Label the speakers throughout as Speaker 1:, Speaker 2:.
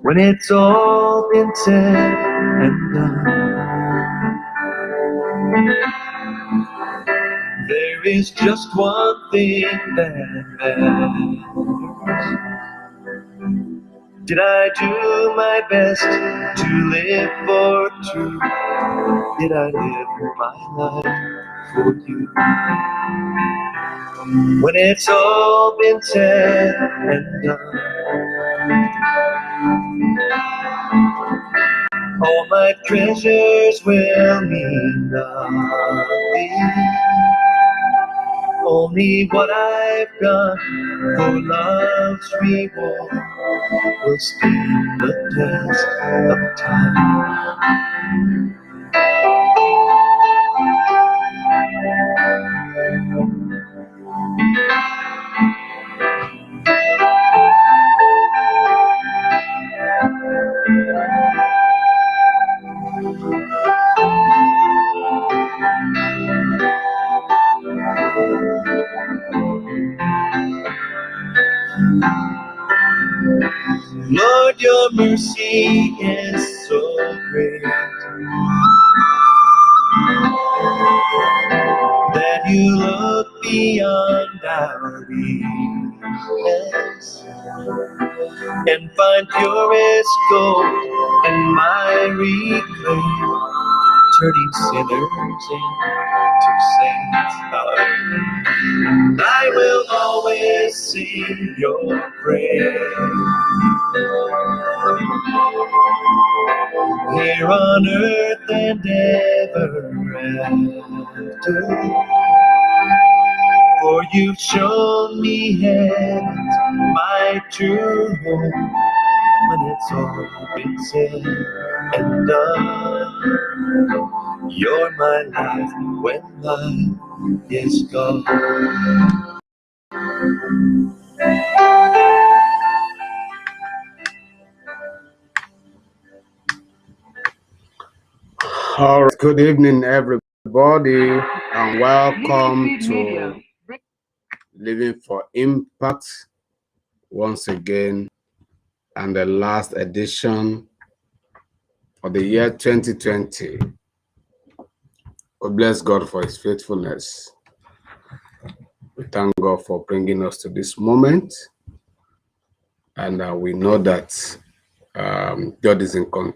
Speaker 1: When it's all been said and done, there is just one thing that matters. Did I do my best to live for truth? Did I live my life for you? When it's all been said and done, all my treasures will mean nothing. Only what I've done for love's reward will stand the test of time. Lord, your mercy is so great that you look beyond our weakness and find purest gold and miry clay, turning sinners into saints. I will always sing your praise here on earth and ever after. For you've shown me heaven's my true home. When it's all been said and done, you're my life when life is gone.
Speaker 2: All right, good evening, everybody, and welcome to Living for Impact once again, and the last edition for the year 2020. We bless God for His faithfulness. We thank God for bringing us to this moment, and we know that God is in control.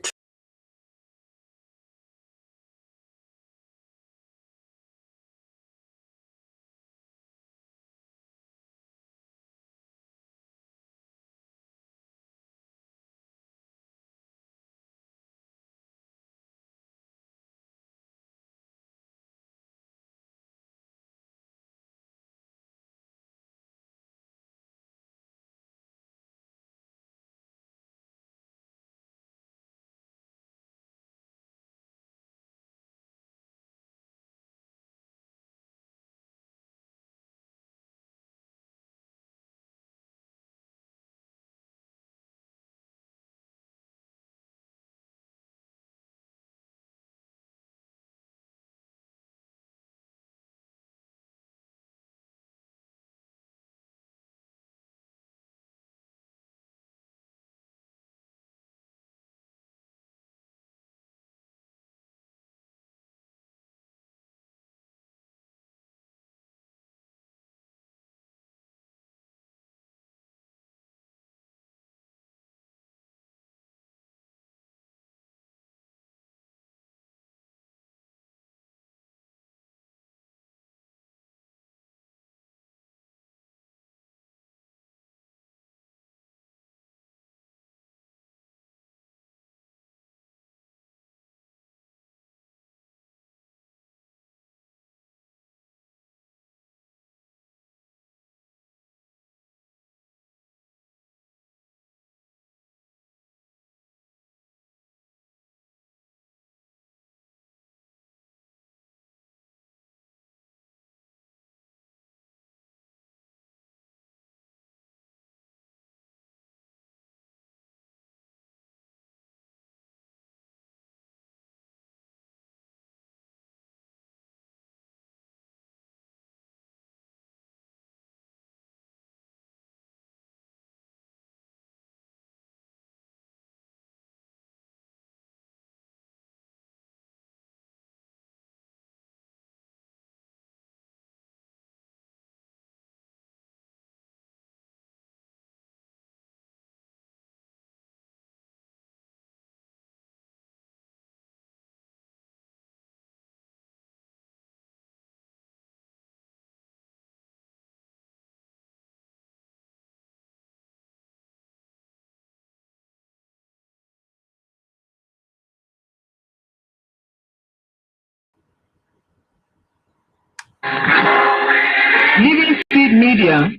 Speaker 3: Living Feed Media.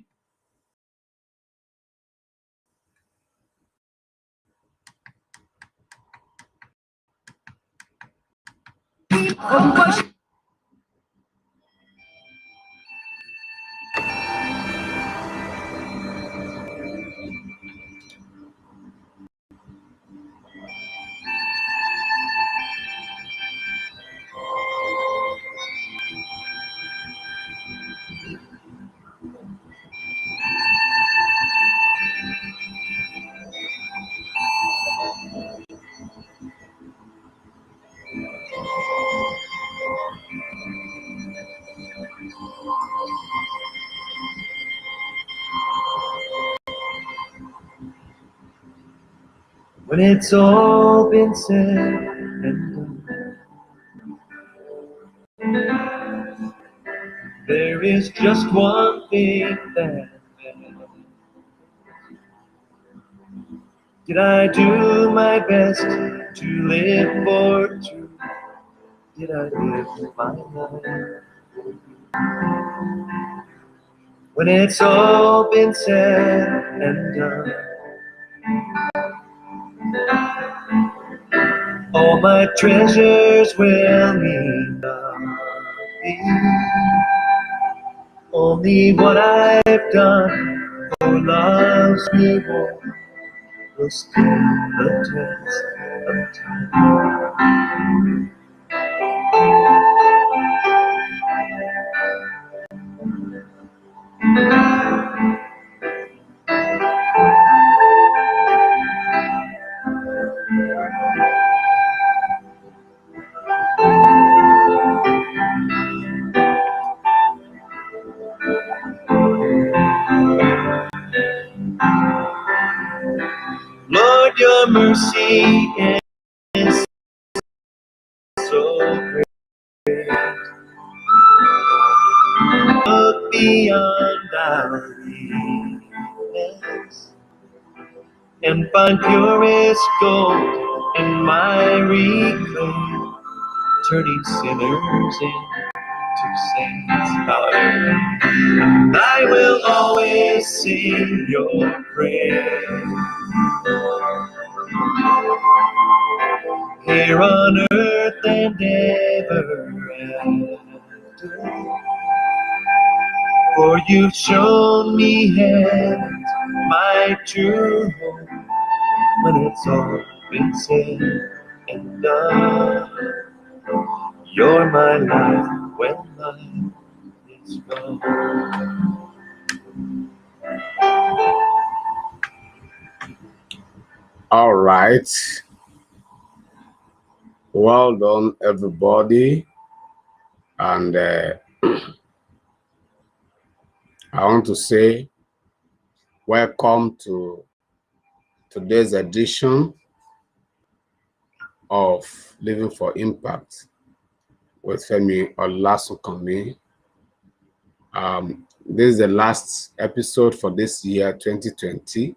Speaker 1: When it's all been said and done, there is just one thing that matters. Did I do my best to live for truth? Did I live my life? When it's all been said and done, all my treasures will mean nothing. Only what I've done for love's reward will stand the test of time. Lord, your mercy is so great. Look beyond our weakness and find purest gold in miry clay, turning sinners into saints. Hallelujah. I will always sing your praise here on earth and ever after. For you've shown me heaven's my true home. When it's all been said and done, you're my life when life is gone.
Speaker 2: All right. Well done, everybody. And I want to say welcome to today's edition of Living for Impact with FEMI OLASUNKANMI. This is the last episode for this year, 2020.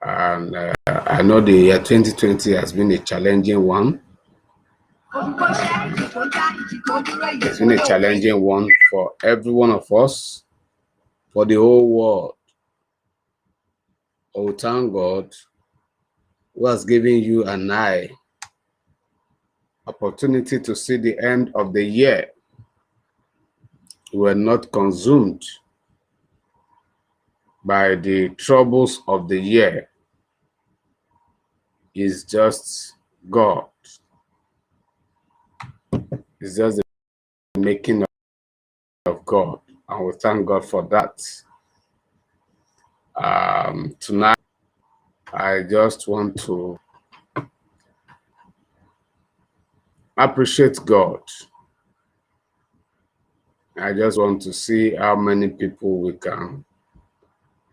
Speaker 2: And I know the year 2020 has been a challenging one. It's been a challenging one for every one of us, for the whole world. Oh, thank God who has given you and I opportunity to see the end of the year. We were not consumed by the troubles of the year. It's just God. It's just the making of God, and we thank God for that. Tonight, I just want to appreciate God. I just want to see how many people we can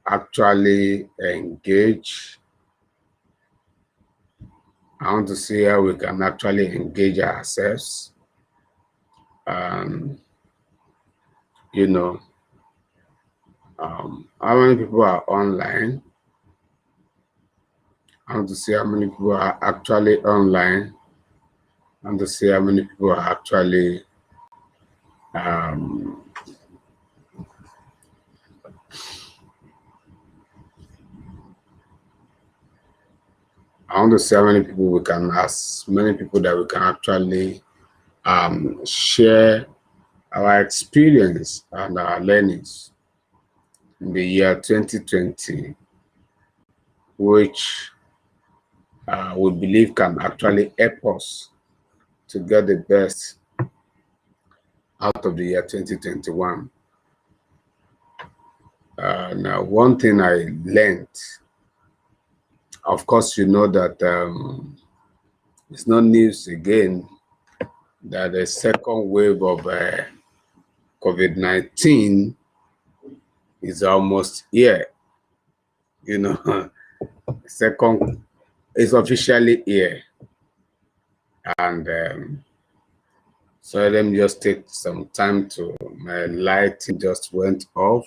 Speaker 2: actually engage. I want to see how we can actually engage ourselves. You know, how many people are online. I want to see how many people are actually online. I want to see how many people are actually I want to see how many people we can, as many people that we can actually share our experience and our learnings in the year 2020, which we believe can actually help us to get the best out of the year 2021. Now, one thing I learned, of course, you know that it's not news again that the second wave of COVID-19 is almost here. You know, second is officially here. And so let me just take some time to, my lighting just went off.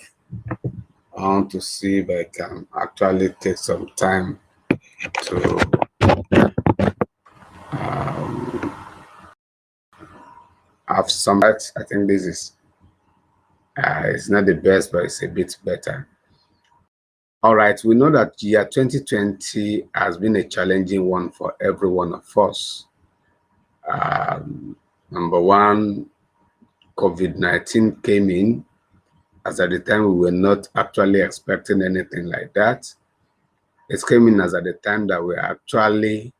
Speaker 2: I want to see if I can actually take some time to have some light. I think this is, it's not the best, but it's a bit better. All right, we know that year 2020 has been a challenging one for every one of us. Number one, COVID-19 came in, as at the time we were not actually expecting anything like that. It came in as at the time that we actually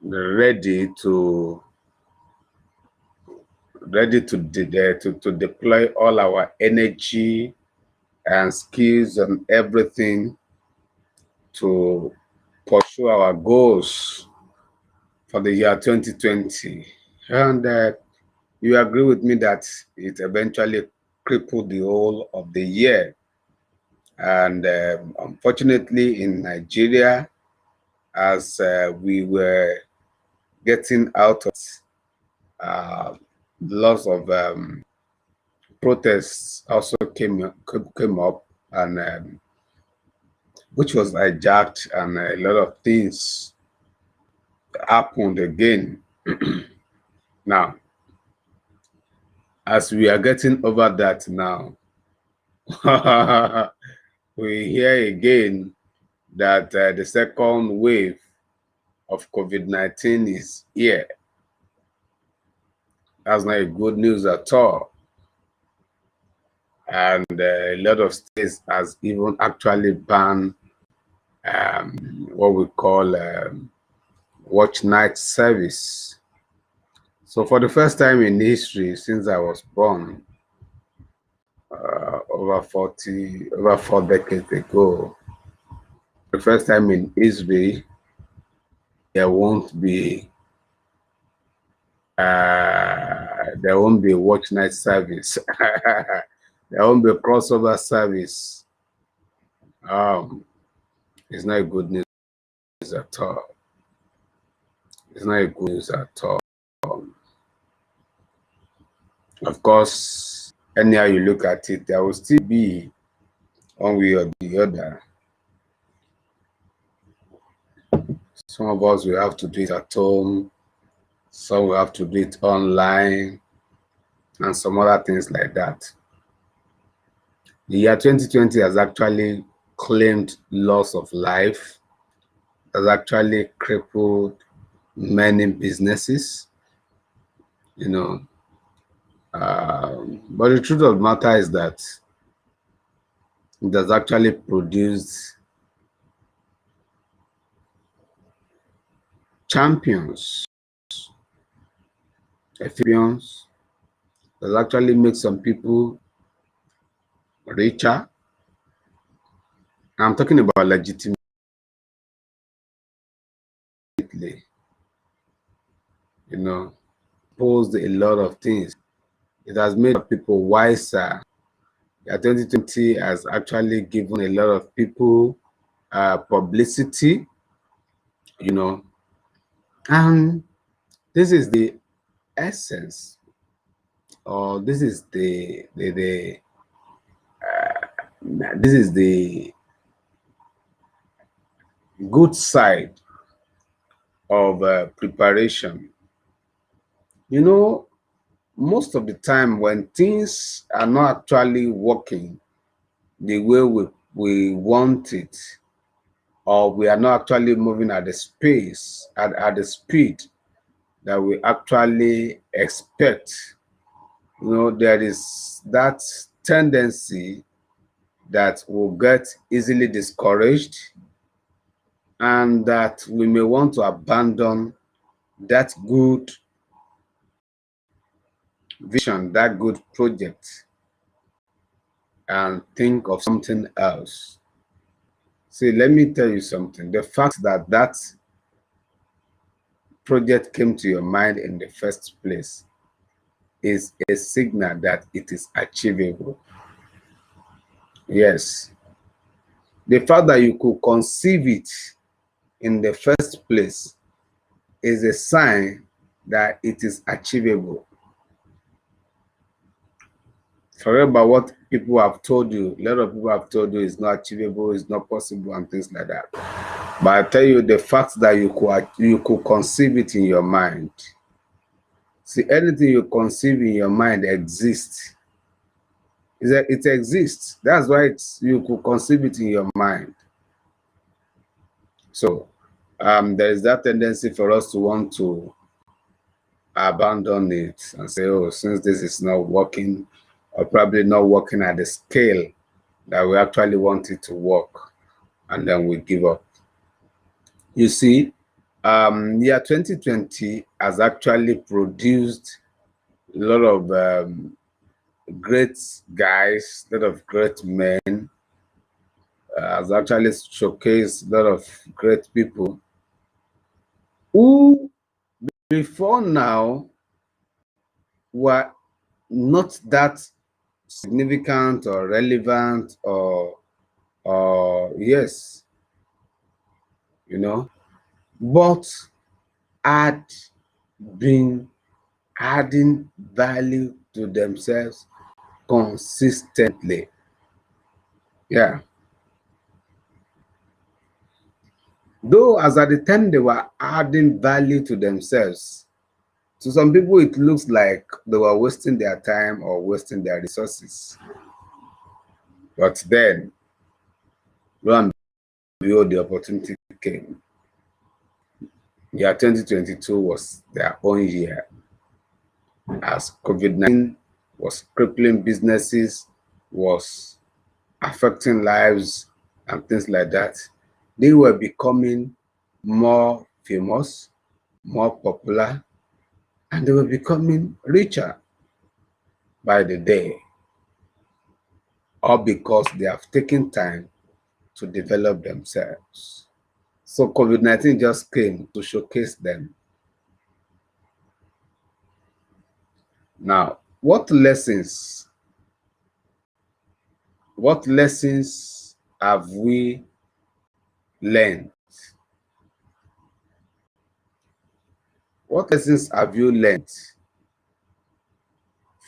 Speaker 2: ready to deploy all our energy and skills and everything to pursue our goals for the year 2020. And you agree with me that it eventually crippled the whole of the year. And unfortunately, in Nigeria, as we were getting out of lots of protests also came up, and which was hijacked, and a lot of things happened again. Now, as we are getting over that now, we hear again that the second wave of COVID-19 is here. That's not a good news at all. And a lot of states has even actually banned what we call watch night service. So for the first time in history since I was born, over 4 decades ago, the first time in history, there won't be a watch night service. There won't be a crossover service. It's not a good news at all. It's not a good news at all. Of course, anyhow you look at it, there will still be one way or the other. Some of us will have to do it at home, some will have to do it online, and some other things like that. The year 2020 has actually claimed loss of life, has actually crippled many businesses, you know. But the truth of the matter is that it has actually produced champions, champions that actually make some people richer. I'm talking about legitimately. You know, posed a lot of things. It has made people wiser. Yeah, 2020 has actually given a lot of people publicity, you know, and this is the essence, or this is the good side of preparation. You know, most of the time when things are not actually working the way we want it, or we are not actually moving at the space, at the speed that we actually expect. There is that tendency that will get easily discouraged, and that we may want to abandon that good vision, that good project, and think of something else. See, let me tell you something. The fact that that project came to your mind in the first place is a signal that it is achievable. Yes. The fact that you could conceive it in the first place is a sign that it is achievable. Forget about what people have told you. A lot of people have told you it's not achievable, it's not possible, and things like that. But I tell you, the fact that you could conceive it in your mind. See, anything you conceive in your mind exists. It exists. That's why you could conceive it in your mind. So there is that tendency for us to want to abandon it and say, oh, since this is not working, or probably not working at the scale that we actually want it to work, and then we give up. You see, year 2020 has actually produced a lot of great guys, a lot of great men, has actually showcased a lot of great people who before now were not that significant or relevant or yes, but had been adding value to themselves consistently. Yeah. Though as at the time they were adding value to themselves, to some people it looks like they were wasting their time or wasting their resources. But then, lo and behold, the opportunity came. Year 2022 was their own year. As COVID-19 was crippling businesses, was affecting lives and things like that, they were becoming more famous, more popular, and they were becoming richer by the day, all because they have taken time to develop themselves. So COVID-19 just came to showcase them. Now, what lessons have we learned? What lessons have you learned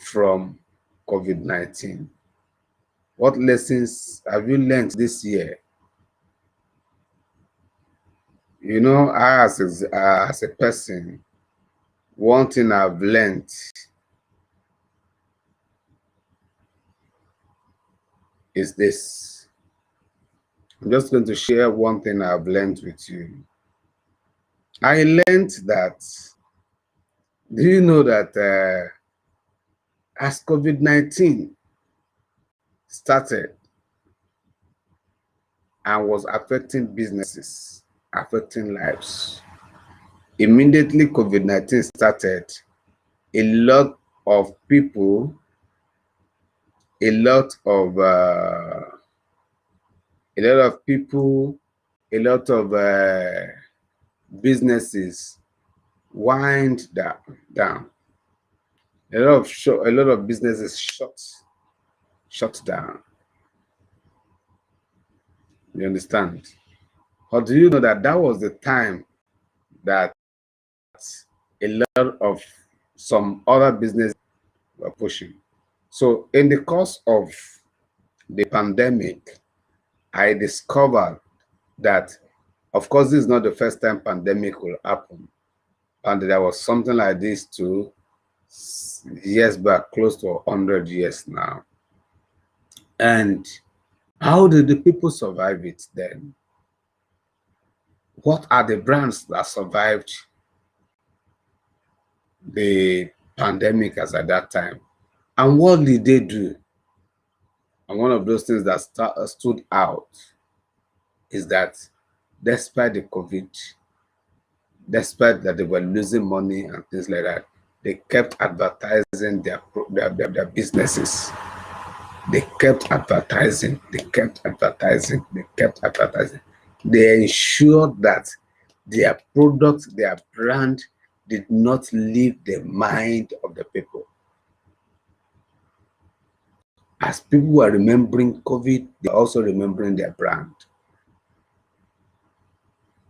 Speaker 2: from COVID-19? What lessons have you learned this year? I as a person, one thing I've learned is this. I'm just going to share one thing I've learned with you. I learned that, do you know that as COVID-19 started and was affecting businesses, affecting lives, immediately COVID-19 started, a lot of people, a lot of businesses wind down. A lot of businesses shut down. You understand? Or do you know that that was the time that a lot of some other businesses were pushing? So in the course of the pandemic, I discovered that, of course, this is not the first time pandemic will happen. And there was something like this 2 years back, close to 100 years now. And how did the people survive it then? What are the brands that survived the pandemic as at that time? And what did they do? And one of those things that stood out is that despite the COVID, despite that they were losing money and things like that, they kept advertising their businesses. They kept advertising, they kept advertising, they kept advertising. They ensured that their product, their brand did not leave the mind of the people. As people were remembering COVID, they're also remembering their brand.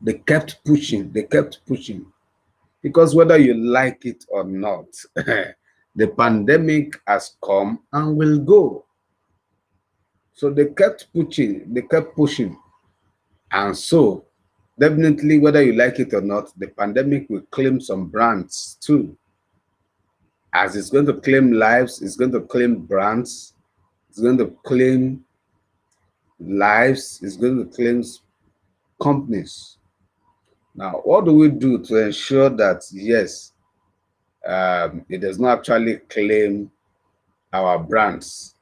Speaker 2: They kept pushing, they kept pushing. Because whether you like it or not, the pandemic has come and will go. So they kept pushing, they kept pushing. And so, definitely, whether you like it or not, the pandemic will claim some brands too. As it's going to claim lives, it's going to claim brands, it's going to claim lives, it's going to claim companies. Now, what do we do to ensure that, yes, it does not actually claim our brands?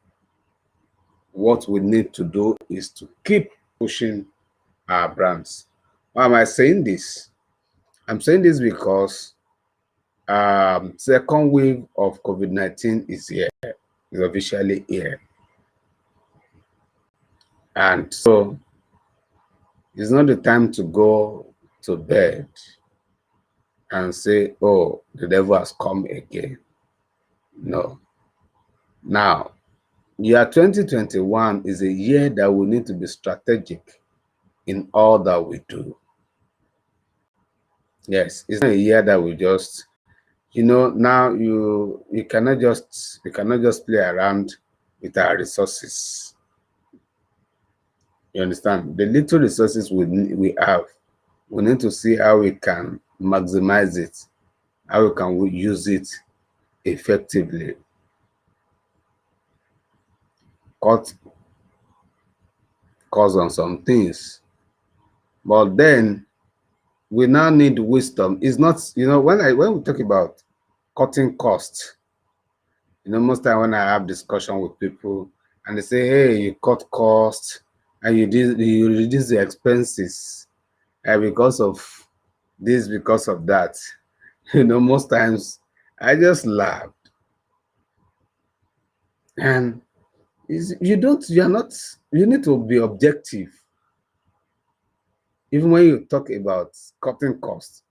Speaker 2: What we need to do is to keep pushing our brands. Why am I saying this? I'm saying this because second wave of COVID-19 is here, is officially here. And so it's not the time to go to bed and say, oh, the devil has come again. No. Now, year 2021 is a year that we need to be strategic in all that we do. Yes, it's not a year that we just, now you cannot just play around with our resources. You understand? The little resources we have, we need to see how we can maximize it, how we can use it effectively. Cut costs on some things. But then we now need wisdom. It's not, when we talk about cutting costs, most time when I have discussion with people and they say, hey, you cut costs and you reduce the expenses because of this, because of that. Most times I just laugh. And you need to be objective. Even when you talk about cutting costs,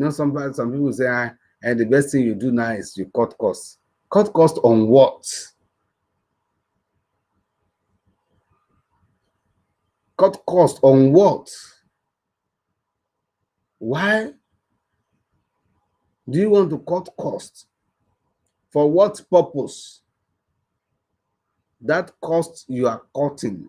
Speaker 2: sometimes some people say, and the best thing you do now is you cut costs. Cut costs on what? Cut costs on what? Why do you want to cut costs? For what purpose? That cost you are cutting,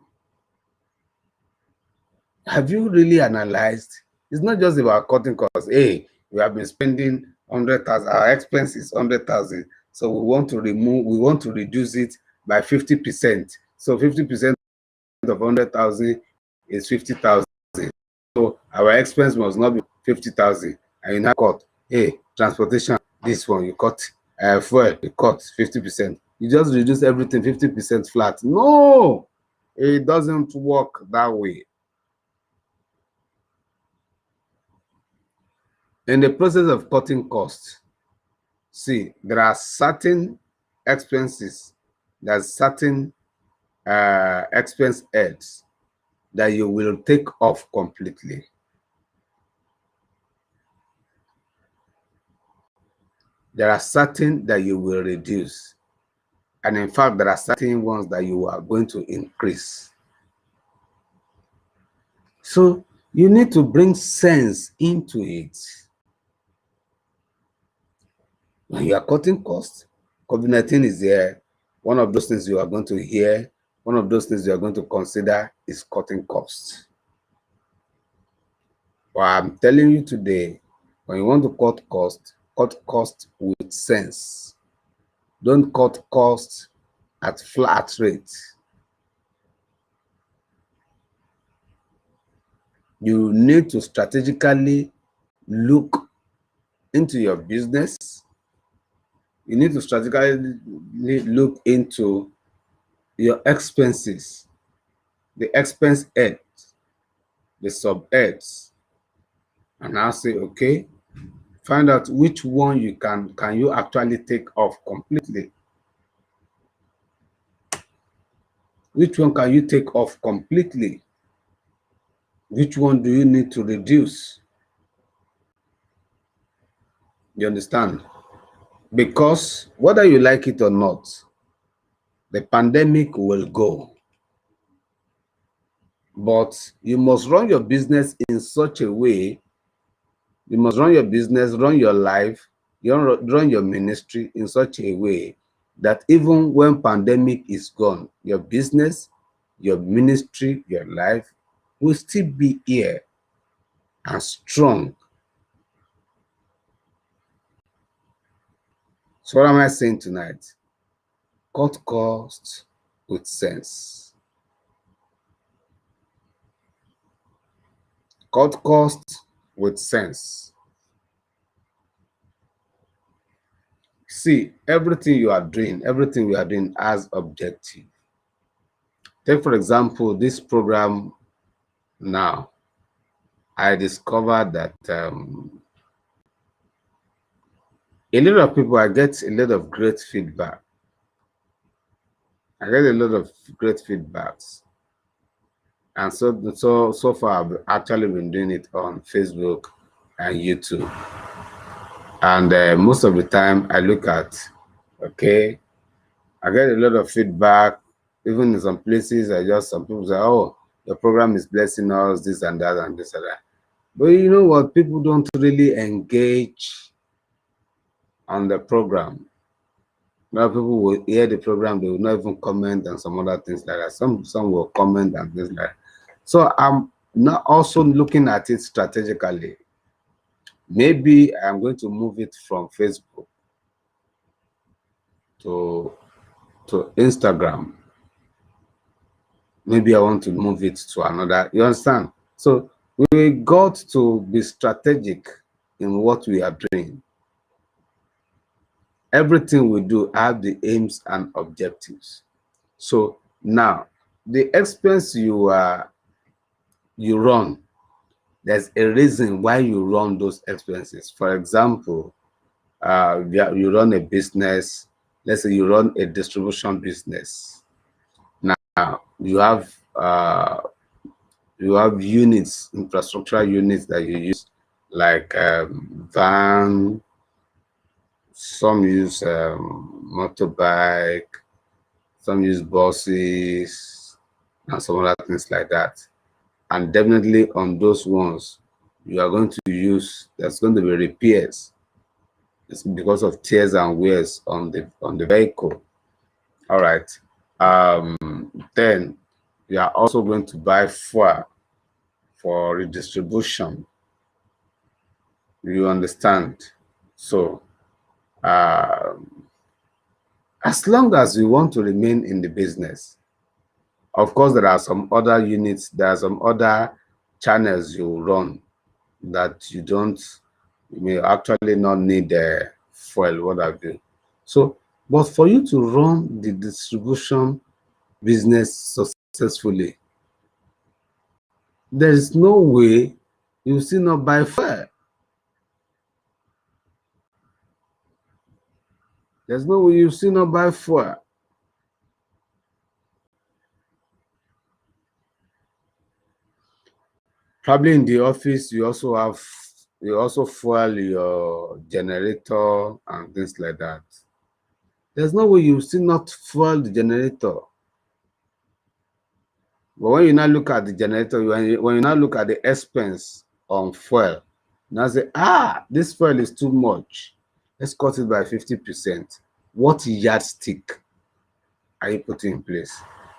Speaker 2: have you really analyzed? It's not just about cutting costs. Hey, we have been spending 100,000, our expenses 100,000. So we want to reduce it by 50%. So 50% of 100,000 is 50,000. So our expense must not be 50,000. And you now cut, hey, transportation, this one you cut, fuel, you cut 50%. You just reduce everything 50% flat. No, it doesn't work that way. In the process of cutting costs, see, there are certain expenses, there's certain expense heads that you will take off completely. There are certain that you will reduce. And in fact, there are certain ones that you are going to increase. So you need to bring sense into it. When you are cutting costs, COVID-19 is there. One of those things you are going to hear, one of those things you are going to consider is cutting costs. But I'm telling you today, when you want to cut cost with sense. Don't cut costs at flat rate. You need to strategically look into your business. You need to strategically look into your expenses, the expense heads, the sub heads, and I'll say, okay, find out which one you can you actually take off completely. Which one can you take off completely? Which one do you need to reduce? You understand? Because whether you like it or not, the pandemic will go. But you must run your business in such a way, you must run your business, run your life, run your ministry in such a way that even when pandemic is gone, your business, your ministry, your life will still be here and strong. So what am I saying tonight? Cut costs with sense. Cut costs with sense. See, everything you are doing, everything we are doing has objective. Take, for example, this program now. I discovered that a lot of people, I get a lot of great feedback. I get a lot of great feedbacks. And so far, I've actually been doing it on Facebook and YouTube. And most of the time, I look at, okay, I get a lot of feedback. Even in some places, some people say, oh, your program is blessing us, this and that and this and that. But you know what? People don't really engage on the program. Now people will hear the program, they will not even comment and some other things like that. Some will comment and things like that. So I'm not also looking at it strategically. Maybe I'm going to move it from Facebook to Instagram. Maybe I want to move it to another. You understand? So we got to be strategic in what we are doing. Everything we do have the aims and objectives. So now, the expense you run, there's a reason why you run those expenses. For example, you run a business. Let's say you run a distribution business. Now you have units, infrastructural units that you use, like van. Some use motorbike, some use buses, and some other things like that. And definitely on those ones, you are going to use, there's going to be repairs. It's because of tears and wears on the vehicle. All right. Then you are also going to buy fuel for redistribution. You understand? So as long as you want to remain in the business, of course, there are some other units, there are some other channels you run that you may actually not need fuel, what have you. So, but for you to run the distribution business successfully, there is no way you still not buy fuel. There's no way you still not buy fuel. Probably in the office, you also fuel your generator and things like that. There's no way you still not fuel the generator. But when you now look at the generator, when you now look at the expense on fuel, now say, this fuel is too much. Let's cut it by 50%. What yardstick are you putting in place?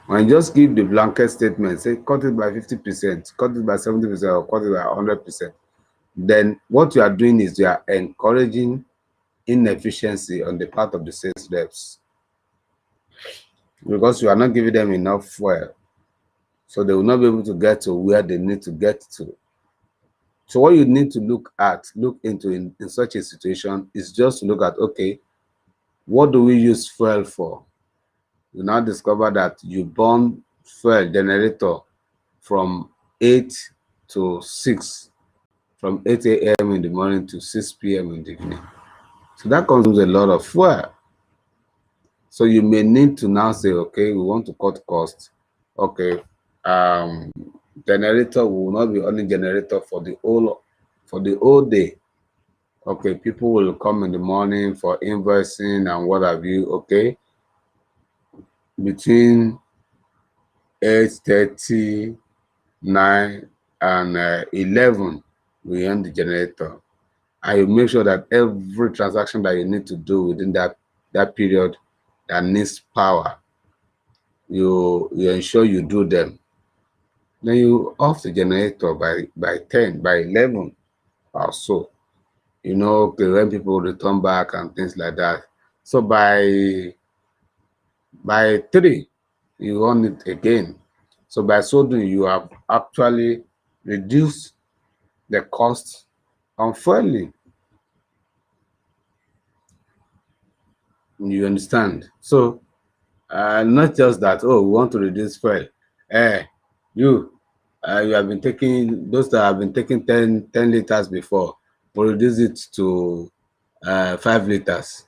Speaker 2: When you just give the blanket statement, say cut it by 50%, cut it by 70%, or cut it by 100%, then what you are doing is you are encouraging inefficiency on the part of the sales reps, because you are not giving them enough fuel, so they will not be able to get to where they need to get to. So what you need to look into in such a situation is just to look at, okay, what do we use fuel for? You now discover that you burn fuel generator from 8 to 6, from 8 a.m. in the morning to 6 p.m. in the evening. So that consumes a lot of fuel. So you may need to now say, okay, we want to cut costs. Okay, generator will not be only generator for the whole day. Okay, people will come in the morning for invoicing and what have you. Okay, between 8:30, 9, and 11, we end the generator. And you make sure that every transaction that you need to do within that period that needs power, you ensure you do them. Then you off the generator by 10, by 11 or so. You know, okay, when people return back and things like that. So by 3, you on it again. So by so doing, you have actually reduced the cost on fueling. You understand? So not just that, oh, we want to reduce fuel. You have been taking, those that have been taking 10 liters before, we'll reduce it to 5 liters.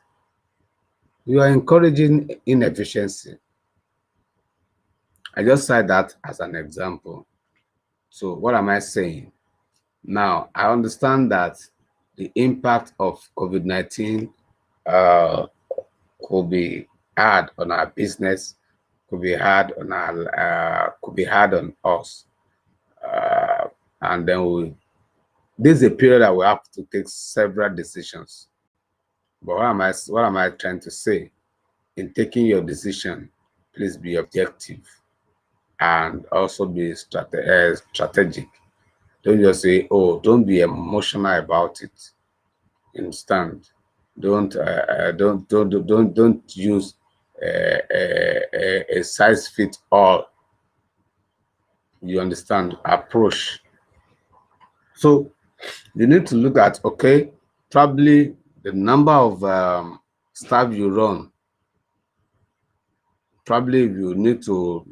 Speaker 2: You are encouraging inefficiency. I just cite that as an example. So what am I saying? Now, I understand that the impact of COVID-19 could be hard on our business, could be hard on us. And then this is a period that we have to take several decisions. But what am I trying to say? In taking your decision, please be objective and also be strategic. Don't just say, oh, don't be emotional about it. Understand? Don't use a size fit all. You understand? Approach. So you need to look at, okay, probably the number of staff you run. Probably you need to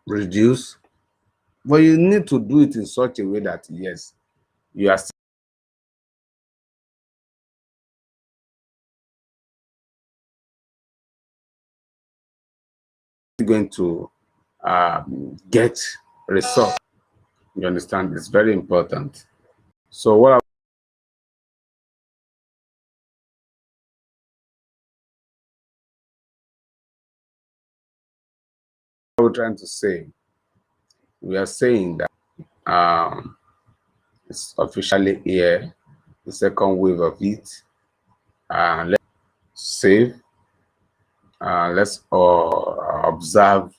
Speaker 2: reduce, but you need to do it in such a way that, yes, you are still going to get results. You understand? It's very important. So what are we trying to say? We are saying that it's officially here, the second wave of it. Let's save. Let's observe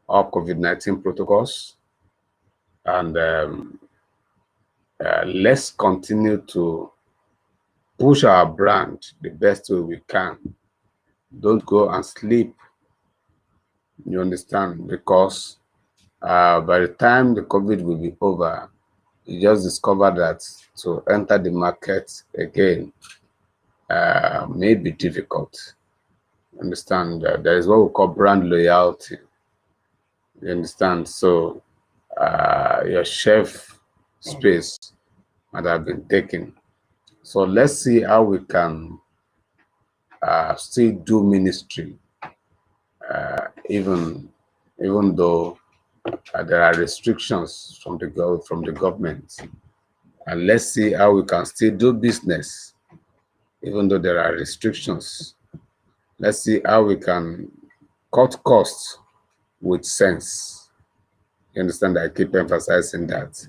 Speaker 2: all COVID-19 protocols, and let's continue to push our brand the best way we can. Don't go and sleep. You understand? Because by the time the COVID will be over, you just discover that to enter the market again may be difficult. Understand? There is what we call brand loyalty. You understand? So your shelf space might have been taken. So let's see how we can still do ministry, even though there are restrictions from the government. And let's see how we can still do business, even though there are restrictions. Let's see how we can cut costs with sense. You understand? I keep emphasizing that.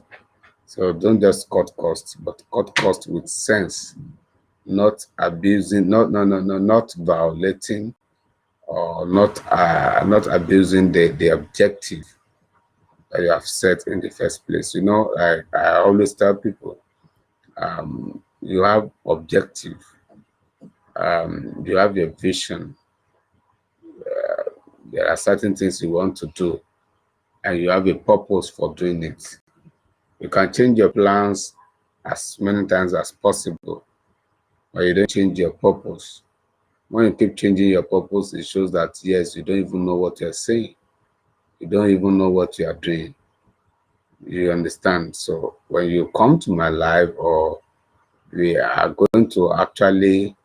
Speaker 2: So don't just cut costs, but cut costs with sense, not abusing, not violating, or not abusing the objective that you have set in the first place. You know, I always tell people, you have objective, you have your vision. There are certain things you want to do, and you have a purpose for doing it. You can change your plans as many times as possible, but you don't change your purpose. When you keep changing your purpose, it shows that, yes, you don't even know what you're saying. You don't even know what you are doing. You understand? So when you come to my life, or we are going to actually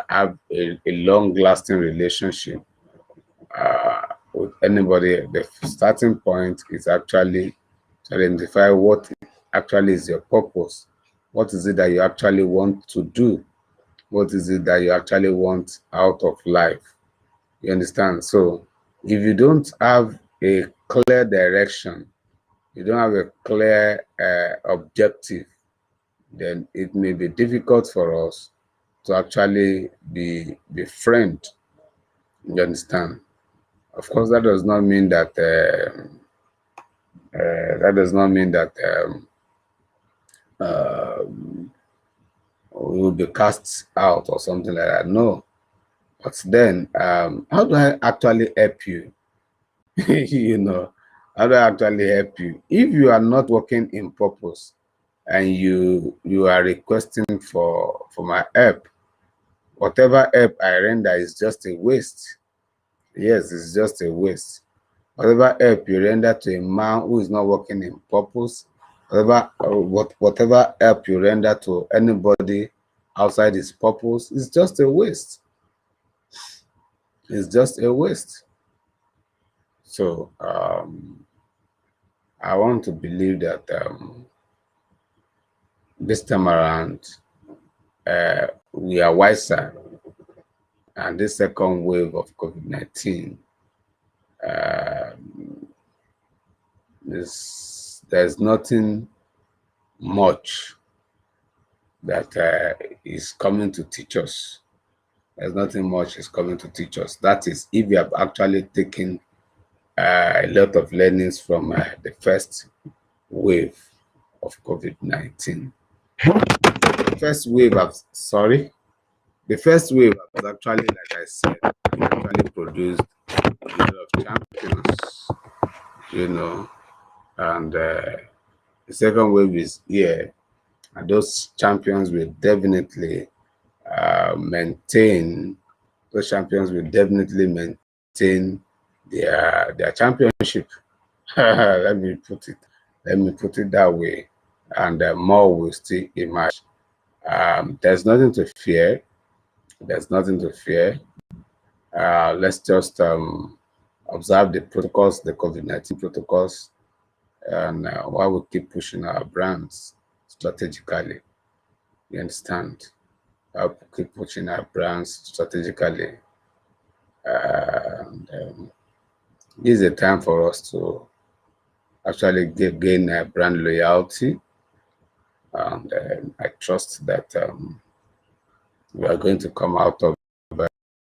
Speaker 2: have a long-lasting relationship with anybody, the starting point is actually to identify what actually is your purpose. What is it that you actually want to do? What is it that you actually want out of life? You understand? So if you don't have a clear direction, you don't have a clear objective, then it may be difficult for us to actually be friend. You understand? Of course, that does not mean that uh, we will be cast out or something like that. No. But then, how do I actually help you? You know, how do I actually help you? If you are not working in purpose and you are requesting for my help, whatever help I render is just a waste. Yes, it's just a waste. Whatever help you render to a man who is not working in purpose, whatever help you render to anybody outside his purpose, is just a waste. It's just a waste. So I want to believe that this time around we are wiser, and this second wave of COVID-19, there's nothing much that is coming to teach us. There's nothing much is coming to teach us. That is, if we have actually taken a lot of learnings from the first wave of COVID-19. The first wave was actually, like I said, actually produced a lot of champions, you know, and the second wave is here, and those champions will definitely maintain. Those champions will definitely maintain their championship. Let me put it that way, and more will still emerge. There's nothing to fear. There's nothing to fear. Let's just observe the protocols, the COVID-19 protocols, and while we keep pushing our brands strategically. You understand? Keep pushing our brands strategically. This is a time for us to actually gain brand loyalty, and I trust that we are going to come out of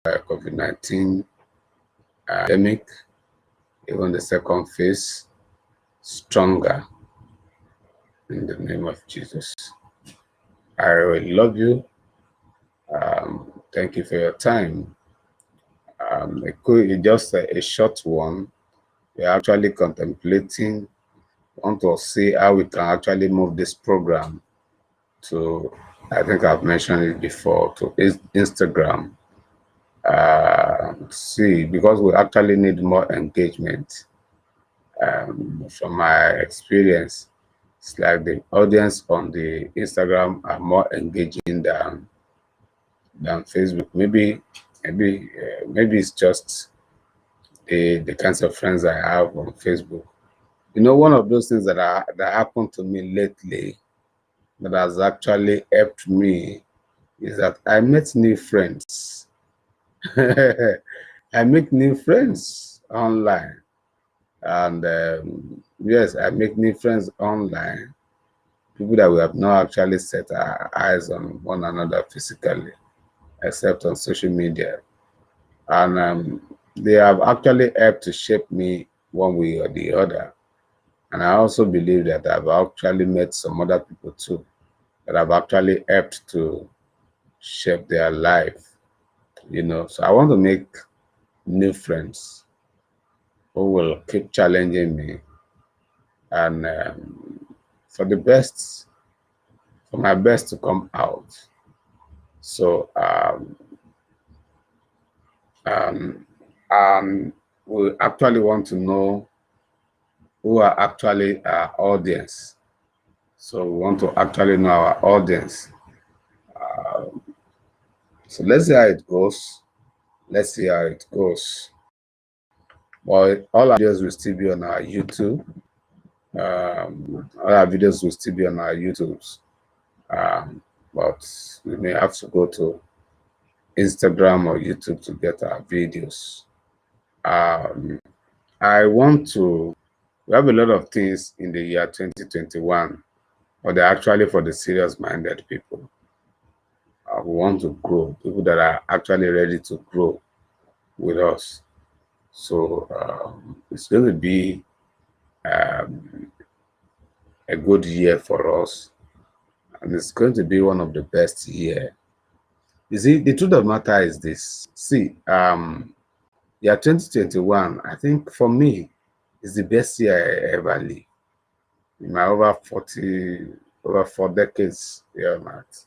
Speaker 2: COVID-19 pandemic, even the second phase, stronger, in the name of Jesus. I really love you. Thank you for your time. Just a short one. We're actually contemplating, want to see how we can actually move this program to, I think I've mentioned it before, to Instagram. See, because we actually need more engagement. From my experience, it's like the audience on the Instagram are more engaging than Facebook. Maybe it's just the kinds of friends I have on Facebook. You know, one of those things that happened to me lately that has actually helped me is that I met new friends. I make new friends online, and yes, I make new friends online. People that we have not actually set our eyes on one another physically, except on social media, and they have actually helped to shape me one way or the other. And I also believe that I've actually met some other people too that have actually helped to shape their life, you know. So I want to make new friends who will keep challenging me, and for the best for my best to come out. So we actually want to know who are actually our audience. So we want to actually know our audience. So let's see how it goes. Let's see how it goes. But all our videos will still be on our YouTube. All our videos will still be on our YouTubes. But we may have to go to Instagram or YouTube to get our videos. I want to, we have a lot of things in the year 2021, but they're actually for the serious-minded people. We want to grow, people that are actually ready to grow with us. So it's going to be a good year for us, and it's going to be one of the best years. You see, the truth of the matter is this. See, year 2021, I think for me, is the best year I ever lived. In my over 4 decades here on earth,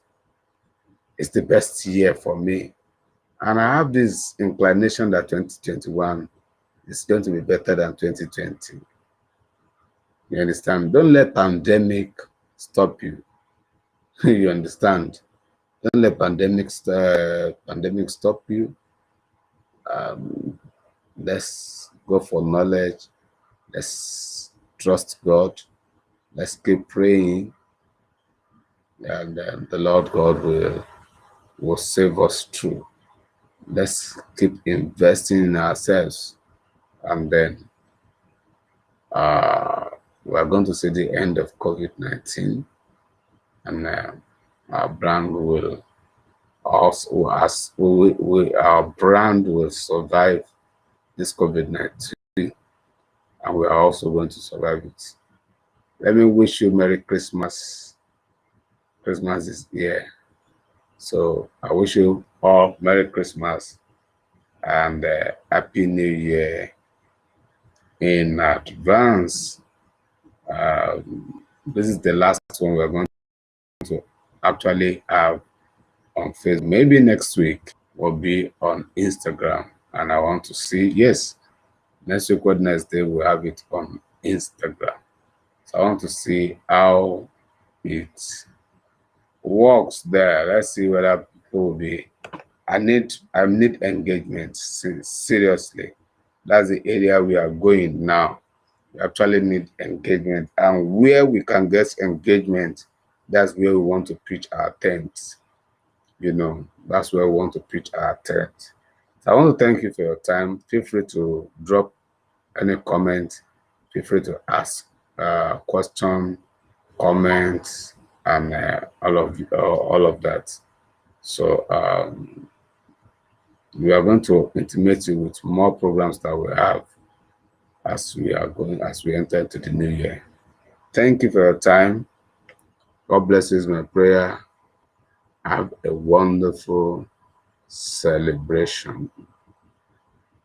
Speaker 2: it's the best year for me. And I have this inclination that 2021 is going to be better than 2020. You understand? Don't let pandemic stop you. You understand? Don't let pandemic stop you. Let's go for knowledge. Let's trust God. Let's keep praying, and the Lord God will save us through. Let's keep investing in ourselves, and then we are going to see the end of COVID-19, and our brand will also, our brand will survive this COVID-19, and we are also going to survive it. Let me wish you Merry Christmas. Christmas is here. So I wish you all Merry Christmas and Happy New Year in advance. This is the last one we're going to actually have on Facebook. Maybe next week will be on Instagram. And I want to see, yes, next week, Wednesday, we'll have it on Instagram. So I want to see how it works there. Let's see whether people will be. I need engagement, seriously. That's the area we are going now. We actually need engagement, and where we can get engagement, that's where we want to pitch our tent. You know, that's where we want to pitch our tent. So I want to thank you for your time. Feel free to drop any comment. Feel free to ask question, comments, and all of that. So we are going to intimate you with more programs that we have as we enter into the new year. Thank you for your time. God bless you is my prayer. Have a wonderful celebration.